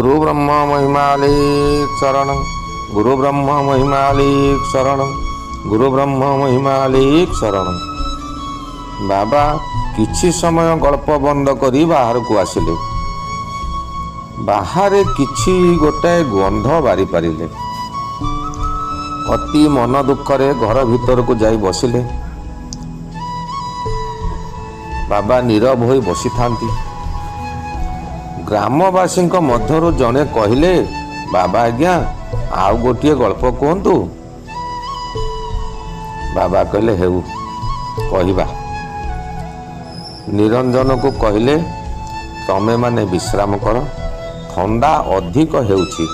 गुरु ब्रह्मा महिमालेक शरणं गुरु ब्रह्मा महिमालेक शरणं गुरु ब्रह्मा महिमालेक शरणं। बाबा किछि समय गल्प बंद करी बाहर को आसिले। बाहर किछि गोटाए गंध बारी पारिले। अति मन दुखरे घर भीतर को जाई बसिले। बाबा नीरव होई बसी थांती। ग्रामवासी मध्यरु जने कहिले, बाबा आज्ञा आउ गोटे गल्प कहतु। बाबा कहले हेउ कहिबा। निरंजन को कहिले, तमे माने विश्राम कर, ठंडा अधिक हेउछि।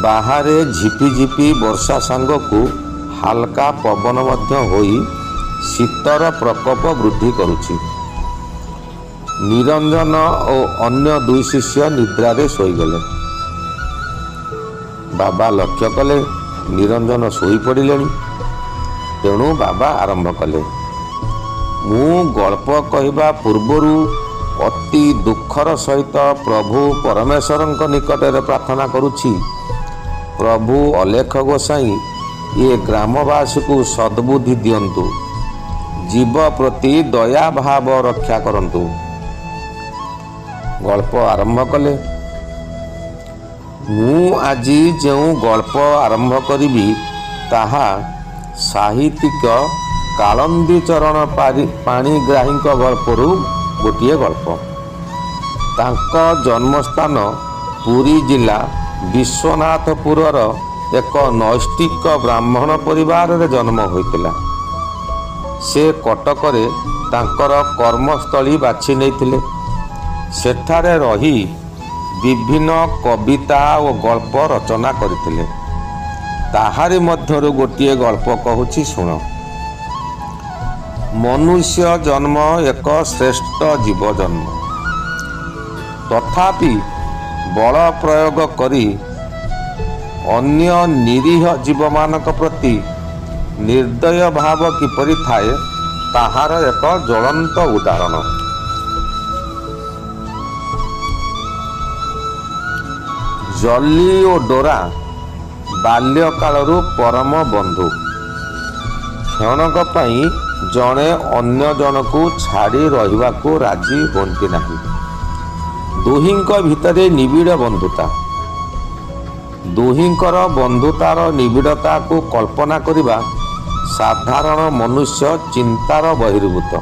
बाहरे झिपी झिपी वर्षा सांग को हालका पवन मध्य होई शीतर प्रकोप वृद्धि करुछि। निरंजन और अन्य दुई शिष्य निद्रारे शोईगले। बाबा लक्ष्य कले निरंजन शोई पड़िलेଣି। तेणु बाबा आरंभ कले, मु गल्प कहवा पूर्वरु अति दुखर सहित प्रभु परमेश्वर निकटरे प्रार्थना करुछि, प्रभु अलेख गोसाई ये ग्रामवासी को सद्बुद्धि दियंतु, जीव प्रति दया भाव रक्षा करंतु। गल्प आरंभ कले, मु आजी जो गल्प आरंभ करी ताहा साहित्यिक कालंदी चरण पाणिग्राही गल्परू गोटे गल्प। तांको जन्मस्थान पुरी जिला विश्वनाथपुरर एक नैष्टिक ब्राह्मण परिवार रे जन्म होइतिला। से कटकरे तांकर कर्मस्थली बाछि नैथिले। सेठारे रही विभिन्न कविता और गल्प रचना करथिले। ताहारी मध्यरु गोटे गल्प कहूछि सुन। मनुष्य जन्म एक श्रेष्ठ जीव जन्म, तथापि बल प्रयोग करी अन्य निरीह जीव मानक प्रति निर्दय भाव किपरि थाए ताहार एक ज्वलंत उदाहरण। जल्ली और डोरा बाल्यकालरू परम बंधु। क्षणक पई जणे अन्य जनकू छाड़ी रहिबाकू राजी होंती नाही। दुहिंक भितरे निबिड़ बंधुता। दुहिंकर बंधुतार निबिड़ता को कल्पना करिबा साधारण मनुष्य चिंतार बहिर्भूत।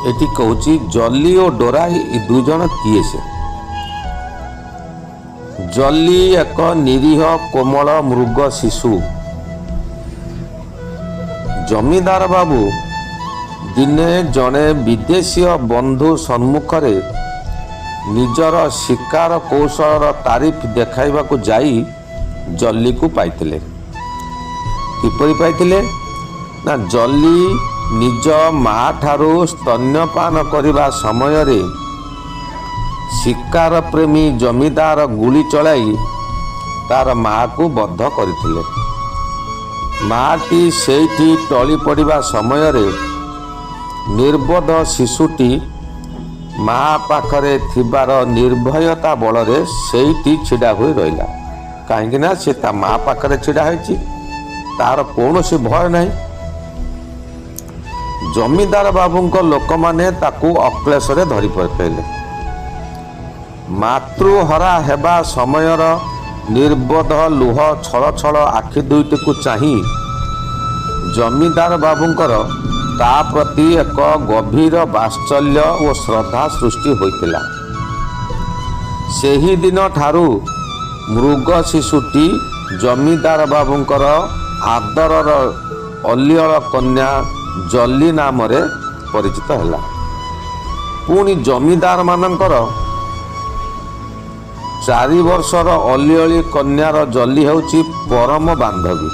एटी कहूची जल्ली और डोरा ई दुई जन किए से। जल्ली एक निरीह कोमल मृग शिशु। जमीदार बाबू दिने जने विदेशी बंधु सम्मुखरे निजर शिकार कौशल तारीफ देखाइबा को जाई जल्ली को पाइथिले। किपरि पाइथिले ना, जल्ली निज माँ ठारू स्तन्यपान करिबा समय रे शिकार प्रेमी जमीदार गुली चलाई तार माँ को बद्ध करथिले। माटी सेठी टली पड़िबा समय रे निर्बोध शिशुटी माँ पाखरे थिबार निर्भयता बलरे सेठी छिड़ा होई रहिला। काहेकि ना से ता माँ पाखरे छिड़ा होइछि, तार कौनसी भय नहीं। जमीदार बाबूंक लोक माने ताकू अक्लेशरे धरी पकेइले। मातृहरा हेबा समयर निर्बोध लुह छल छल आखि दुईटी को चाही जमीदार बाबूंकर ता प्रति एक गभीर वात्सल्य और श्रद्धा सृष्टि होइतिला। सेही दिन ठारू मृग शिशुटी जमीदार बाबूंकर आदरर अलियल कन्या जल्ली नाम रे परिचित हैला। पुणी जमीदार मानकर 4 वर्षर अलिअली कन्यार जल्ली हेउची परम बांधवी।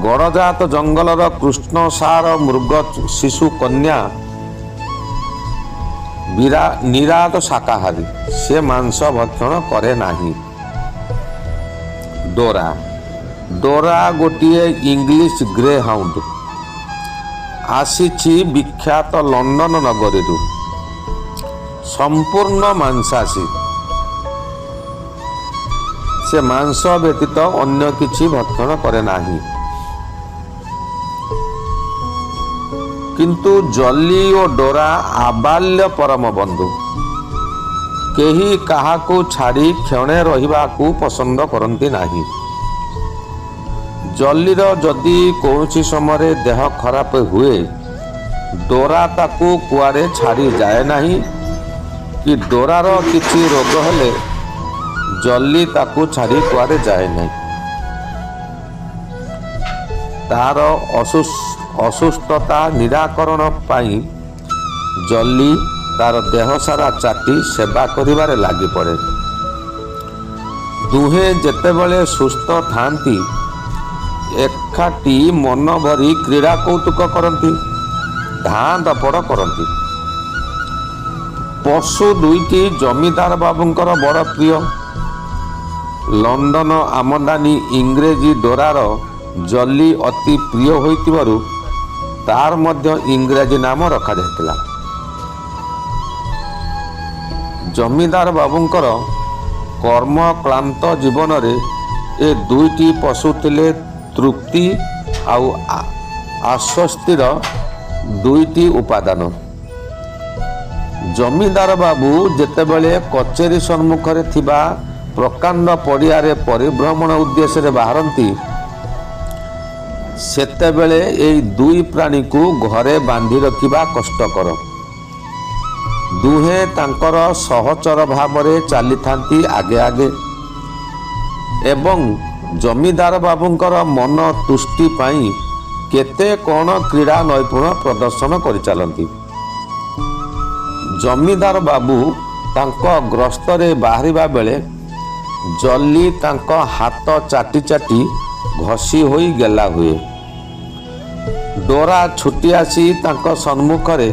गड़जात जंगलर कृष्ण सार मृग शिशु कन्या निरात शाकाहारी। से मांस भक्षण करे नाही। डोरा डोरा गोटे इंग्लिश ग्रे हाउंड। आसीछि विख्यात लंडन नगरी। ସମ୍ପୂର୍ଣ୍ଣ ମାଂସାଶୀ। ସେ ମାଂସ ବ୍ୟତୀତ ଅନ୍ୟ କିଛି ଭକ୍ଷଣ କରେ ନାହିଁ। କିନ୍ତୁ ଜଲି ଓ ଡୋରା ଆବାଲ୍ୟ ପରମ ବନ୍ଧୁ। କେହି କାହାକୁ ଛାଡ଼ି କ୍ଷଣେ ରହିବାକୁ ପସନ୍ଦ କରନ୍ତି ନାହିଁ। ଜଲିର ଯଦି କୌଣସି ସମୟରେ ଦେହ ଖରାପ ହୁଏ, ଡୋରା ତାକୁ କୁଆଡ଼େ ଛାଡ଼ି ଯାଏ ନାହିଁ କି ଡୋରାର କିଛି ରୋଗ ହେଲେ ଜଲି ତାକୁ ଛାଡ଼ି କୁଆଡ଼େ ଯାଏ ନାହିଁ। ତାହାର ଅସୁସ୍ଥତା ନିରାକରଣ ପାଇଁ ଜଲି ତାର ଦେହ ସାରା ଚାଟି ସେବା କରିବାରେ ଲାଗି ପଡ଼େ। ଦୁହେଁ ଯେତେବେଳେ ସୁସ୍ଥ ଥାଆନ୍ତି ଏକାଠି ମନ ଭରି କ୍ରୀଡ଼ା କୌତୁକ କରନ୍ତି, ଧାଁ ଦପଡ଼ କରନ୍ତି। ପଶୁ ଦୁଇଟି ଜମିଦାର ବାବୁଙ୍କର ବଡ଼ ପ୍ରିୟ। ଲଣ୍ଡନ ଆମଦାନୀ ଇଂରେଜୀ ଡୋରାର ଜଲି ଅତି ପ୍ରିୟ ହୋଇଥିବାରୁ ତାର ମଧ୍ୟ ଇଂରାଜୀ ନାମ ରଖାଯାଇଥିଲା। ଜମିଦାର ବାବୁଙ୍କର କର୍ମକ୍ଳାନ୍ତ ଜୀବନରେ ଏ ଦୁଇଟି ପଶୁ ଥିଲେ ତୃପ୍ତି ଆଉ ଆଶ୍ୱସ୍ତିର ଦୁଇଟି ଉପାଦାନ। ଜମିଦାର ବାବୁ ଯେତେବେଳେ କଚେରୀ ସମ୍ମୁଖରେ ଥିବା ପ୍ରକାଣ୍ଡ ପଡ଼ିଆରେ ପରିଭ୍ରମଣ ଉଦ୍ଦେଶ୍ୟରେ ବାହାରନ୍ତି, ସେତେବେଳେ ଏହି ଦୁଇ ପ୍ରାଣୀକୁ ଘରେ ବାନ୍ଧି ରଖିବା କଷ୍ଟକର। ଦୁହେଁ ତାଙ୍କର ସହଚର ଭାବରେ ଚାଲିଥାନ୍ତି ଆଗେ ଆଗେ ଏବଂ ଜମିଦାର ବାବୁଙ୍କର ମନ ତୁଷ୍ଟି ପାଇଁ କେତେ କ'ଣ କ୍ରୀଡ଼ା ନୈପୁଣ୍ୟ ପ୍ରଦର୍ଶନ କରିଚାଲନ୍ତି। ଜମିଦାର ବାବୁ ତାଙ୍କ ଗସ୍ତରେ ବାହାରିବା ବେଳେ ଜଲି ତାଙ୍କ ହାତ ଚାଟି ଚାଟି ଘଷି ହୋଇ ଗେଲା ହୁଏ। ଡୋରା ଛୁଟି ଆସି ତାଙ୍କ ସମ୍ମୁଖରେ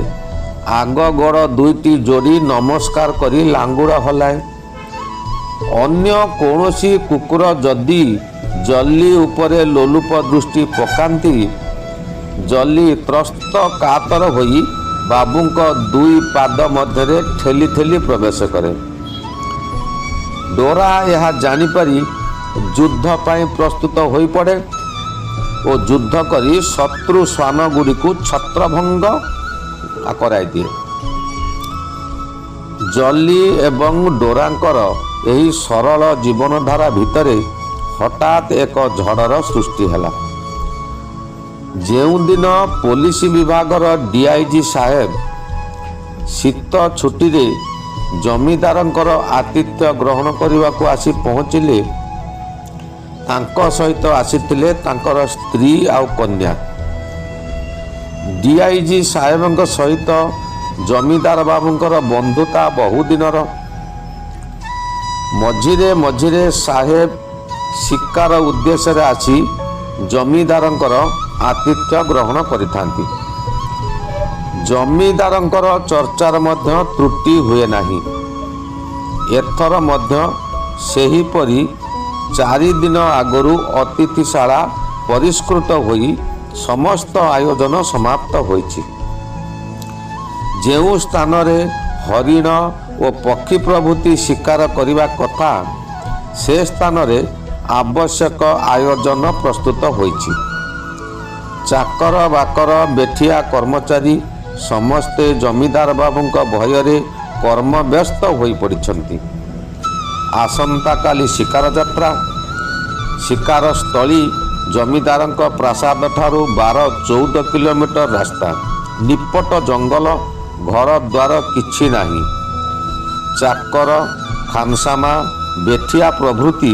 ଆଗ ଗୋଡ଼ ଦୁଇଟି ଯୋଡ଼ି ନମସ୍କାର କରି ଲାଙ୍ଗୁଡ଼ ହଲାଏ। ଅନ୍ୟ କୌଣସି କୁକୁର ଯଦି ଜଲି ଉପରେ ଲୋଲୁପ ଦୃଷ୍ଟି ପକାନ୍ତି, ଜଲି ତ୍ରସ୍ତ କାତର ହୋଇ ବାବୁଙ୍କ ଦୁଇ ପାଦ ମଧ୍ୟରେ ଠେଲି ଠେଲି ପ୍ରବେଶ କରେ। ଡୋରା ଏହା ଜାଣିପାରି ଯୁଦ୍ଧ ପାଇଁ ପ୍ରସ୍ତୁତ ହୋଇପଡ଼େ ଓ ଯୁଦ୍ଧ କରି ଶତ୍ରୁ ଶ୍ୱାନ ଗୁଡ଼ିକୁ ଛତ୍ରଭଙ୍ଗ କରାଇଦିଏ। ଜଲି ଏବଂ ଡୋରାଙ୍କର ଏହି ସରଳ ଜୀବନଧାରା ଭିତରେ ହଠାତ୍ ଏକ ଝଡ଼ର ସୃଷ୍ଟି ହେଲା। ଯେଉଁଦିନ ପୋଲିସ ବିଭାଗର ଡିଆଇଜି ସାହେବ ଶୀତ ଛୁଟିରେ ଜମିଦାରଙ୍କର ଆତିଥ୍ୟ ଗ୍ରହଣ କରିବାକୁ ଆସି ପହଞ୍ଚିଲେ, ତାଙ୍କ ସହିତ ଆସିଥିଲେ ତାଙ୍କର ସ୍ତ୍ରୀ ଆଉ କନ୍ୟା। ଡିଆଇଜି ସାହେବଙ୍କ ସହିତ ଜମିଦାର ବାବୁଙ୍କର ବନ୍ଧୁତା ବହୁଦିନର। ମଝିରେ ମଝିରେ ସାହେବ ଶିକାର ଉଦ୍ଦେଶ୍ୟରେ ଆସି ଜମିଦାରଙ୍କର ଆତିଥ୍ୟ ଗ୍ରହଣ କରିଥାନ୍ତି। ଜମିଦାରଙ୍କର ଚର୍ଚ୍ଚାର ମଧ୍ୟ ତ୍ରୁଟି ହୁଏ ନାହିଁ। ଏଥର ମଧ୍ୟ ସେହିପରି 4 ଦିନ ଆଗରୁ ଅତିଥିଶାଳା ପରିଷ୍କୃତ ହୋଇ ସମସ୍ତ ଆୟୋଜନ ସମାପ୍ତ ହୋଇଛି। ଯେଉଁ ସ୍ଥାନରେ ହରିଣ ଓ ପକ୍ଷୀ ପ୍ରଭୃତି ଶିକାର କରିବା କଥା, ସେ ସ୍ଥାନରେ ଆବଶ୍ୟକ ଆୟୋଜନ ପ୍ରସ୍ତୁତ ହୋଇଛି। ଚାକର ବାକର ବେଠିଆ କର୍ମଚାରୀ ସମସ୍ତେ ଜମିଦାର ବାବୁଙ୍କ ଭୟରେ କର୍ମବ୍ୟସ୍ତ ହୋଇପଡ଼ିଛନ୍ତି। ଆସନ୍ତାକାଲି ଶିକାର ଯାତ୍ରା। ଶିକାର ସ୍ଥଳୀ ଜମିଦାରଙ୍କ ପ୍ରାସାଦ ଠାରୁ 12-14 କିଲୋମିଟର ରାସ୍ତା। ନିପଟ ଜଙ୍ଗଲ, ଘର ଦ୍ୱାର କିଛି ନାହିଁ। ଚାକର, ଖାନସାମା, ବେଠିଆ ପ୍ରଭୃତି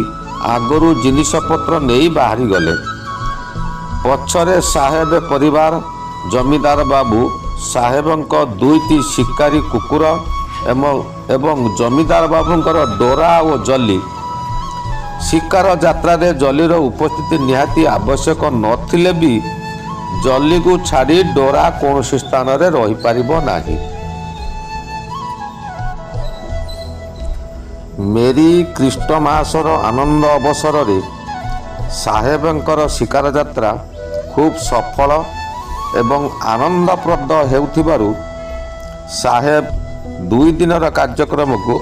ଆଗରୁ ଜିନିଷପତ୍ର ନେଇ ବାହାରିଗଲେ। ପଛରେ ସାହେବ ପରିବାର, ଜମିଦାର ବାବୁ, ସାହେବଙ୍କ 2ଟି ଶିକାରୀ କୁକୁର ଏବଂ ଜମିଦାର ବାବୁଙ୍କର ଡୋରା ଓ ଜଲି। ଶିକାର ଯାତ୍ରାରେ ଜଲିର ଉପସ୍ଥିତି ନିହାତି ଆବଶ୍ୟକ ନଥିଲେ ବି ଜଲିକୁ ଛାଡ଼ି ଡୋରା କୌଣସି ସ୍ଥାନରେ ରହିପାରିବ ନାହିଁ। ମେରୀ ଖ୍ରୀଷ୍ଟମାସର ଆନନ୍ଦ ଅବସରରେ ସାହେବଙ୍କର ଶିକାର ଯାତ୍ରା ଖୁବ୍ ସଫଳ ଏବଂ ଆନନ୍ଦପ୍ରଦ ହେଉଥିବାରୁ ସାହେବ 2 ଦିନର କାର୍ଯ୍ୟକ୍ରମକୁ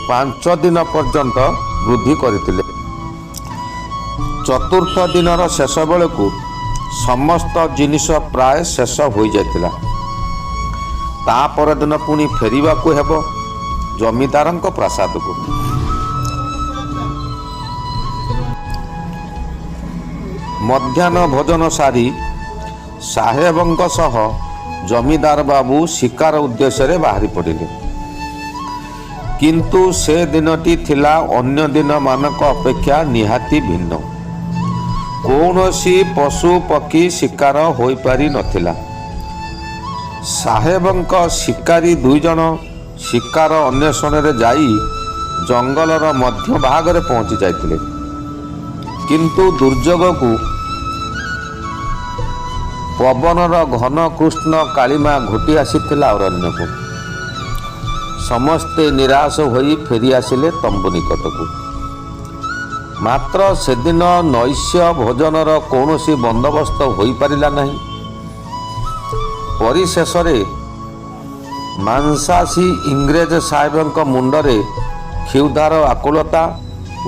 5 ଦିନ ପର୍ଯ୍ୟନ୍ତ ବୃଦ୍ଧି କରିଥିଲେ। ଚତୁର୍ଥ ଦିନର ଶେଷ ବେଳକୁ ସମସ୍ତ ଜିନିଷ ପ୍ରାୟ ଶେଷ ହୋଇଯାଇଥିଲା। ତା ପରଦିନ ପୁଣି ଫେରିବାକୁ ହେବ ଜମିଦାରଙ୍କ ପ୍ରାସାଦକୁ। ମଧ୍ୟାହ୍ନ ଭୋଜନ ସାରି ସାହେବଙ୍କ ସହ ଜମିଦାର ବାବୁ ଶିକାର ଉଦ୍ଦେଶ୍ୟରେ ବାହାରି ପଡ଼ିଲେ। କିନ୍ତୁ ସେ ଦିନଟି ଥିଲା ଅନ୍ୟ ଦିନମାନଙ୍କ ଅପେକ୍ଷା ନିହାତି ଭିନ୍ନ। କୌଣସି ପଶୁ ପକ୍ଷୀ ଶିକାର ହୋଇପାରିନଥିଲା। ସାହେବଙ୍କ ଶିକାରୀ 2 ଜଣ ଶିକାର ଅନ୍ୱେଷଣରେ ଯାଇ ଜଙ୍ଗଲର ମଧ୍ୟଭାଗରେ ପହଞ୍ଚି ଯାଇଥିଲେ। କିନ୍ତୁ ଦୁର୍ଯୋଗକୁ ପବନର ଘନ କୃଷ୍ଣ କାଳିମା ଘୋଟି ଆସିଥିଲା ଅରଣ୍ୟକୁ। ସମସ୍ତେ ନିରାଶ ହୋଇ ଫେରି ଆସିଲେ ତମ୍ବୁ ନିକଟକୁ। ମାତ୍ର ସେଦିନ ନୈଶ୍ୟ ଭୋଜନର କୌଣସି ବନ୍ଦୋବସ୍ତ ହୋଇପାରିଲା ନାହିଁ। ପରିଶେଷରେ ମାଂସାଶୀ ଇଂରେଜ ସାହେବଙ୍କ ମୁଣ୍ଡରେ କ୍ଷୁଧାର ଆକୁଳତା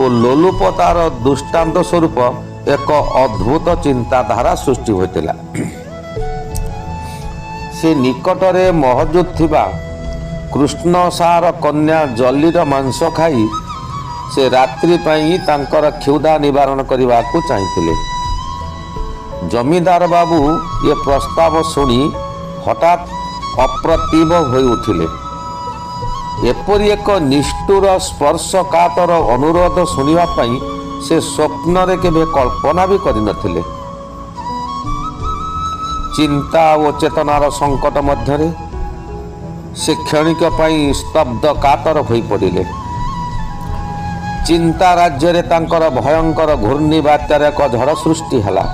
ଓ ଲୋଲୁପତାର ଦୃଷ୍ଟାନ୍ତ ସ୍ୱରୂପ ଏକ ଅଦ୍ଭୁତ ଚିନ୍ତାଧାରା ସୃଷ୍ଟି ହୋଇଥିଲା। ସେ ନିକଟରେ ମହଜୁଦ ଥିବା କୃଷ୍ଣ ସାର କନ୍ୟା ଜଲିର ମାଂସ ଖାଇ ସେ ରାତ୍ରି ପାଇଁ ତାଙ୍କର କ୍ଷୁଧା ନିବାରଣ କରିବାକୁ ଚାହିଁଥିଲେ। ଜମିଦାର ବାବୁ ଏ ପ୍ରସ୍ତାବ ଶୁଣି ହଠାତ୍ ଅପ୍ରତିଭ ହୋଇ ଉଠିଲେ। ଏପରି ଏକ ନିଷ୍ଠୁର ସ୍ପର୍ଶକାତର ଅନୁରୋଧ ଶୁଣିବା ପାଇଁ ସେ ସ୍ୱପ୍ନରେ କେବେ କଳ୍ପନା ବି କରିନଥିଲେ। ଚିନ୍ତା ଓ ଚେତନାର ସଙ୍କଟ ମଧ୍ୟରେ ସେ କ୍ଷଣିକ ପାଇଁ ସ୍ତବ୍ଧ କାତର ହୋଇପଡ଼ିଲେ। ଚିନ୍ତା ରାଜ୍ୟରେ ତାଙ୍କର ଭୟଙ୍କର ଘୂର୍ଣ୍ଣିବାତ୍ୟାର ଏକ ଝଡ଼ ସୃଷ୍ଟି ହେଲା।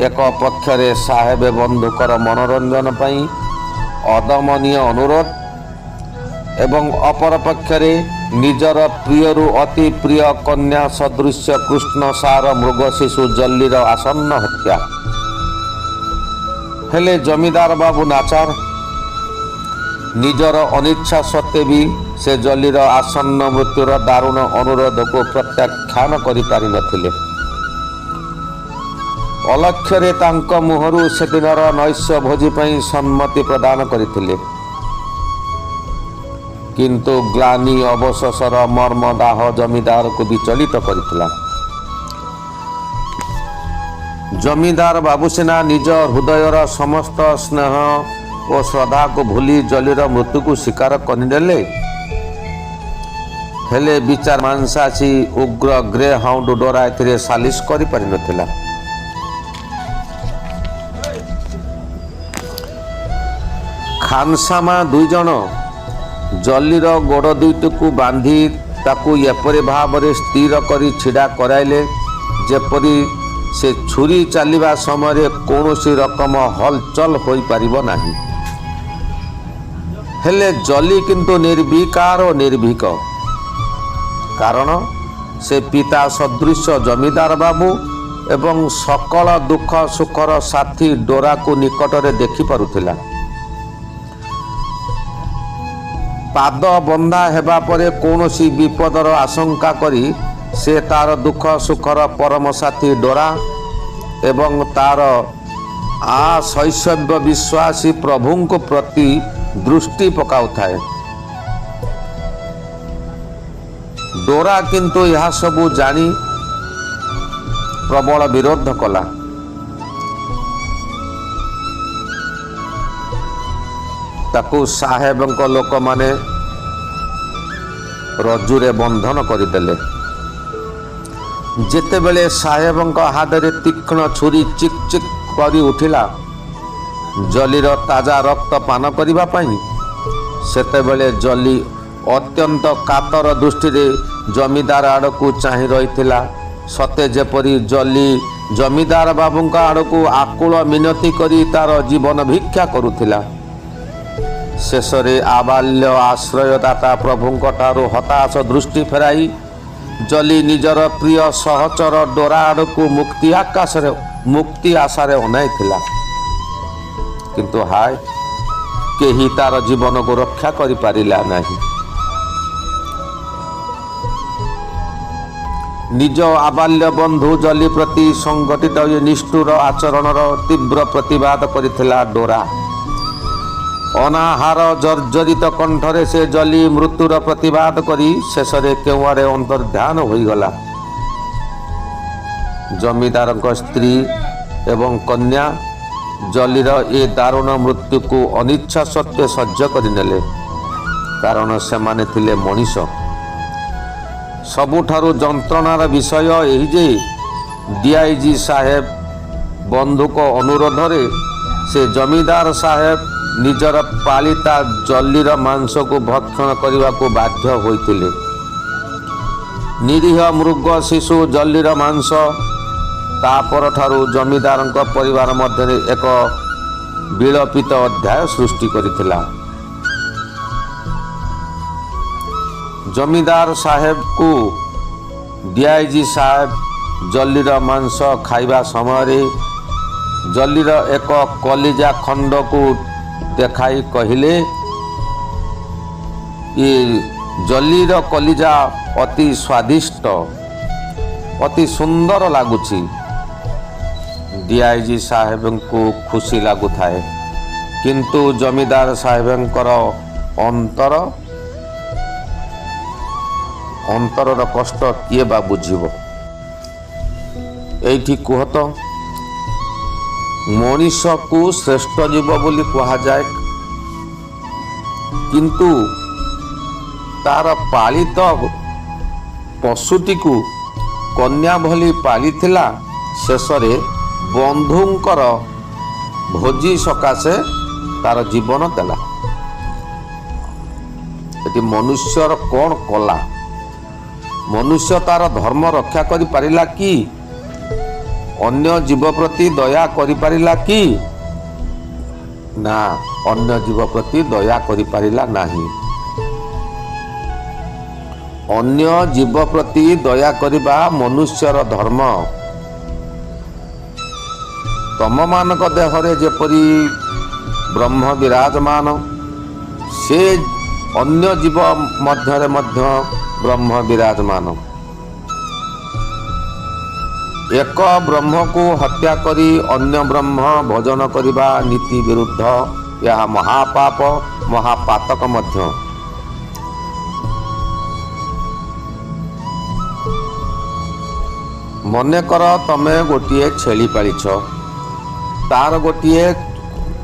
ଏକ ପକ୍ଷରେ ସାହେବ ବନ୍ଧୁଙ୍କର ମନୋରଞ୍ଜନ ପାଇଁ ଅଦମନୀୟ ଅନୁରୋଧ ଏବଂ ଅପର ପକ୍ଷରେ ନିଜର ପ୍ରିୟରୁ ଅତି ପ୍ରିୟ କନ୍ୟା ସଦୃଶ୍ୟ କୃଷ୍ଣ ସାର ମୃଗ ଶିଶୁ ଜଲ୍ଲିର ଆସନ୍ନ ହତ୍ୟା। ହେଲେ ଜମିଦାର ବାବୁ ନାଚାର ନିଜର ଅନିଚ୍ଛା ସତ୍ତ୍ୱେ ବି ସେ ଜଲ୍ଲିର ଆସନ୍ନ ମୃତ୍ୟୁର ଦାରୁଣ ଅନୁରୋଧକୁ ପ୍ରତ୍ୟାଖ୍ୟାନ କରିପାରିନଥିଲେ। ଅଲକ୍ଷ୍ୟରେ ତାଙ୍କ ମୁହଁରୁ ସେଦିନର ନୈଶ ଭୋଜି ପାଇଁ ସମ୍ମତି ପ୍ରଦାନ କରିଥିଲେ। କିନ୍ତୁ ଗ୍ଲାନି ଅବଶୋଷର ମର୍ମଦାହ ଜମିଦାରକୁ ବିଚଳିତ କରିଥିଲା। ଜମିଦାର ବାବୁ ସିନା ନିଜ ହୃଦୟର ସମସ୍ତ ସ୍ନେହ ଓ ଶ୍ରଦ୍ଧାକୁ ଭୁଲି ଜଲିର ମୃତ୍ୟୁକୁ ସ୍ୱୀକାର କରିନେଲେ, ହେଲେ ବିଚାର ମାଂସାଶୀ ଉଗ୍ର ଗ୍ରେ ହାଉଣ୍ଡ ଡୋରା ଏଥିରେ ସାଲିସ କରିପାରିନଥିଲା। ଖାନସାମା 2 ଜଣ ଜଲିର ଗୋଡ଼ ଦୁଇଟିକୁ ବାନ୍ଧି ତାକୁ ଏପରି ଭାବରେ ସ୍ଥିର କରି ଛିଡ଼ା କରାଇଲେ ଯେପରି ସେ ଛୁରୀ ଚାଲିବା ସମୟରେ କୌଣସି ରକମ ହଲଚଲ ହୋଇପାରିବ ନାହିଁ। ହେଲେ ଜଲି କିନ୍ତୁ ନିର୍ବିକାର ଓ ନିର୍ଭୀକ। କାରଣ ସେ ପିତା ସଦୃଶ ଜମିଦାର ବାବୁ ଏବଂ ସକଳ ଦୁଃଖ ସୁଖର ସାଥୀ ଡୋରାକୁ ନିକଟରେ ଦେଖିପାରୁଥିଲା। ପାଦ ବନ୍ଧା ହେବା ପରେ କୌଣସି ବିପଦର ଆଶଙ୍କା କରି ସେ ତାର ଦୁଃଖ ସୁଖର ପରମ ସାଥୀ ଡୋରା ଏବଂ ତାର ଶୈଶବ ବିଶ୍ୱାସୀ ପ୍ରଭୁଙ୍କ ପ୍ରତି ଦୃଷ୍ଟି ପକାଉଥାଏ। ଡୋରା କିନ୍ତୁ ଏହା ସବୁ ଜାଣି ପ୍ରବଳ ବିରୋଧ କଲା। ତାକୁ ସାହେବଙ୍କ ଲୋକମାନେ ରଜୁରେ ବନ୍ଧନ କରିଦେଲେ। ଯେତେବେଳେ ସାହେବଙ୍କ ହାତରେ ତୀକ୍ଷ୍ଣ ଛୁରୀ ଚିକ୍ ଚିକ୍ କରି ଉଠିଲା ଜଲିର ତାଜା ରକ୍ତ ପାନ କରିବା ପାଇଁ, ସେତେବେଳେ ଜଲି ଅତ୍ୟନ୍ତ କାତର ଦୃଷ୍ଟିରେ ଜମିଦାର ଆଡ଼କୁ ଚାହିଁ ରହିଥିଲା, ସତେ ଯେପରି ଜଲି ଜମିଦାର ବାବୁଙ୍କ ଆଡ଼କୁ ଆକୁଳ ମିନତି କରି ତାର ଜୀବନ ଭିକ୍ଷା କରୁଥିଲା। ଶେଷରେ ଆବାଲ୍ୟ ଆଶ୍ରୟଦାତା ପ୍ରଭୁଙ୍କ ଠାରୁ ହତାଶ ଦୃଷ୍ଟି ଫେରାଇ ଜଲି ନିଜର ପ୍ରିୟ ସହଚର ଡୋରା ଆଡ଼କୁ ମୁକ୍ତି ଆଶାରେ ଅନାଇଥିଲା। କିନ୍ତୁ ହାୟ, କେହି ତାର ଜୀବନକୁ ରକ୍ଷା କରିପାରିଲା ନାହିଁ। ନିଜ ଆବାଲ୍ୟ ବନ୍ଧୁ ଜଲି ପ୍ରତି ସଂଗଠିତ ଏ ନିଷ୍ଠୁର ଆଚରଣର ତୀବ୍ର ପ୍ରତିବାଦ କରିଥିଲା ଡୋରା। ଅନାହାର ଜର୍ଜରିତ କଣ୍ଠରେ ସେ ଜଲି ମୃତ୍ୟୁର ପ୍ରତିବାଦ କରି ଶେଷରେ କେଉଁଆଡ଼େ ଅନ୍ତର୍ଧ୍ୟାନ ହୋଇଗଲା। ଜମିଦାରଙ୍କ ସ୍ତ୍ରୀ ଏବଂ କନ୍ୟା ଜଲିର ଏ ଦାରୁଣ ମୃତ୍ୟୁକୁ ଅନିଚ୍ଛା ସତ୍ତ୍ୱେ ସହ୍ୟ କରିନେଲେ, କାରଣ ସେମାନେ ଥିଲେ ମଣିଷ। ସବୁଠାରୁ ଯନ୍ତ୍ରଣାର ବିଷୟ ଏହି ଯେ ଡିଆଇଜି ସାହେବ ବନ୍ଧୁଙ୍କ ଅନୁରୋଧରେ ସେ ଜମିଦାର ସାହେବ ନିଜର ପାଳିତା ଜଲିର ମାଂସକୁ ଭକ୍ଷଣ କରିବାକୁ ବାଧ୍ୟ ହୋଇଥିଲେ। ନିରୀହ ମୃଗ ଶିଶୁ ଜଲିର ମାଂସ ତା ପରଠାରୁ ଜମିଦାରଙ୍କ ପରିବାର ମଧ୍ୟରେ ଏକ ବିଳପିତ ଅଧ୍ୟାୟ ସୃଷ୍ଟି କରିଥିଲା। ଜମିଦାର ସାହେବକୁ ଡିଆଇଜି ସାହେବ ଜଲିର ମାଂସ ଖାଇବା ସମୟରେ ଜଲିର ଏକ କଲିଜା ଖଣ୍ଡକୁ ଦେଖାଇ କହିଲେ, ଏ ଜଲିର କଲିଜା ଅତି ସ୍ୱାଦିଷ୍ଟ, ଅତି ସୁନ୍ଦର ଲାଗୁଛି। ଡିଆଇଜି ସାହେବଙ୍କୁ ଖୁସି ଲାଗୁଥାଏ, କିନ୍ତୁ ଜମିଦାର ସାହେବଙ୍କର ଅନ୍ତରର କଷ୍ଟ କିଏ ବା ବୁଝିବ? ଏଇଠି କୁହ ତ, ମଣିଷକୁ ଶ୍ରେଷ୍ଠ ଜୀବ ବୋଲି କୁହାଯାଏ, କିନ୍ତୁ ତାର ପାଳିତ ପଶୁଟିକୁ କନ୍ୟା ଭଳି ପାଳିଥିଲା, ଶେଷରେ ବନ୍ଧୁଙ୍କର ଭୋଜି ସକାଶେ ତାର ଜୀବନ ଦେଲା। ଏଠି ମନୁଷ୍ୟର କ'ଣ କଲା? ମନୁଷ୍ୟ ତାର ଧର୍ମ ରକ୍ଷା କରିପାରିଲା କି? ଅନ୍ୟ ଜୀବ ପ୍ରତି ଦୟା କରିପାରିଲା କି? ନା, ଅନ୍ୟ ଜୀବ ପ୍ରତି ଦୟା କରିପାରିଲା ନାହିଁ। ଅନ୍ୟ ଜୀବ ପ୍ରତି ଦୟା କରିବା ମନୁଷ୍ୟର ଧର୍ମ। ତମମାନଙ୍କ ଦେହରେ ଯେପରି ବ୍ରହ୍ମ ବିରାଜମାନ, ସେ ଅନ୍ୟ ଜୀବ ମଧ୍ୟରେ ମଧ୍ୟ ବ୍ରହ୍ମ ବିରାଜମାନ। ଏକ ବ୍ରହ୍ମକୁ ହତ୍ୟା କରି ଅନ୍ୟ ବ୍ରହ୍ମ ଭୋଜନ କରିବା ନୀତି ବିରୁଦ୍ଧ। ଏହା ମହାପାପ, ମହାପାତକ ମଧ୍ୟ। ମନେକର ତମେ ଗୋଟିଏ ଛେଳି ପାଳିଛ, ତାର ଗୋଟିଏ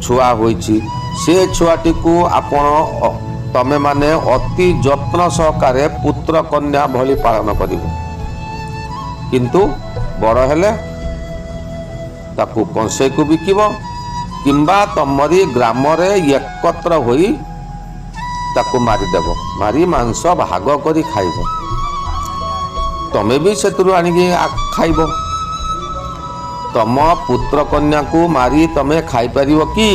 ଛୁଆ ହୋଇଛି। ସେ ଛୁଆଟିକୁ ତମେମାନେ ଅତି ଯତ୍ନ ସହକାରେ ପୁତ୍ର କନ୍ୟା ଭଳି ପାଳନ କରିବ, କିନ୍ତୁ ବଡ଼ ହେଲେ ତାକୁ କଂସେଇକୁ ବିକିବ କିମ୍ବା ତମରି ଗ୍ରାମରେ ଏକତ୍ର ହୋଇ ତାକୁ ମାରିଦେବ, ମାରି ମାଂସ ଭାଗ କରି ଖାଇବ। ତମେ ବି ସେଥିରୁ ଆଣିକି ଖାଇବ। ତମ ପୁତ୍ର କନ୍ୟାକୁ ମାରି ତମେ ଖାଇପାରିବ କି?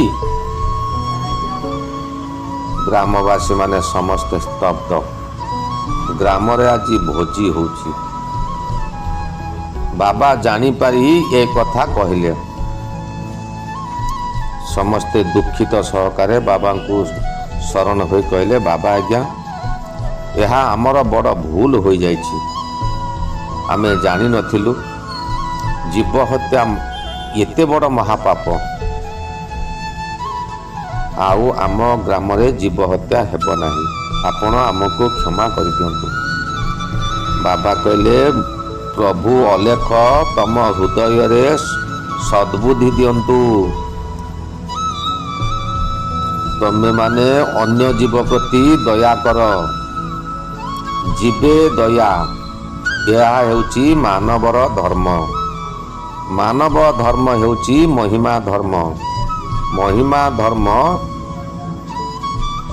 ଗ୍ରାମବାସୀ ମାନେ ସମସ୍ତେ ସ୍ତବ୍ଧ। ଗ୍ରାମରେ ଆଜି ଭୋଜି ହେଉଛି। ବାବା ଜାଣିପାରି ଏ କଥା କହିଲେ। ସମସ୍ତେ ଦୁଃଖିତ ସହକାରେ ବାବାଙ୍କୁ ଶରଣ ହୋଇ କହିଲେ, ବାବା ଆଜ୍ଞା, ଏହା ଆମର ବଡ଼ ଭୁଲ ହୋଇଯାଇଛି। ଆମେ ଜାଣିନଥିଲୁ ଜୀବ ହତ୍ୟା ଏତେ ବଡ଼ ମହାପାପ। ଆଉ ଆମ ଗ୍ରାମରେ ଜୀବ ହତ୍ୟା ହେବ ନାହିଁ। ଆପଣ ଆମକୁ କ୍ଷମା କରିଦିଅନ୍ତୁ। ବାବା କହିଲେ, ପ୍ରଭୁ ଅଲେଖ ତମ ହୃଦୟରେ ସଦ୍ବୁଦ୍ଧି ଦିଅନ୍ତୁ। ତମେମାନେ ଅନ୍ୟ ଜୀବ ପ୍ରତି ଦୟା କର। ଜୀବେ ଦୟା, ଏହା ହେଉଛି ମାନବର ଧର୍ମ। ମାନବ ଧର୍ମ ହେଉଛି ମହିମା ଧର୍ମ। ମହିମା ଧର୍ମ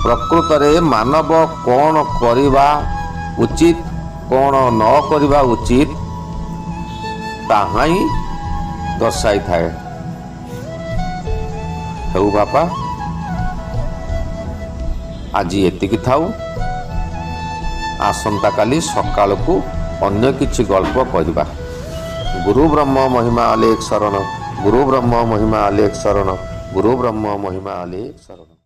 ପ୍ରକୃତରେ ମାନବ କ'ଣ କରିବା ଉଚିତ, କ'ଣ ନ କରିବା ଉଚିତ, ତାହା ହିଁ ଦର୍ଶାଇଥାଏ। ହେଉ ବାପା, ଆଜି ଏତିକି ଥାଉ। ଆସନ୍ତାକାଲି ସକାଳକୁ ଅନ୍ୟ କିଛି ଗଳ୍ପ କରିବା। ଗୁରୁ ବ୍ରହ୍ମ ମହିମା ଅଲେଖ ଶରଣ। ଗୁରୁ ବ୍ରହ୍ମ ମହିମା ଅଲେଖ ଶରଣ। ଗୁରୁ ବ୍ରହ୍ମ ମହିମା ଅଲେଖ ଶରଣ।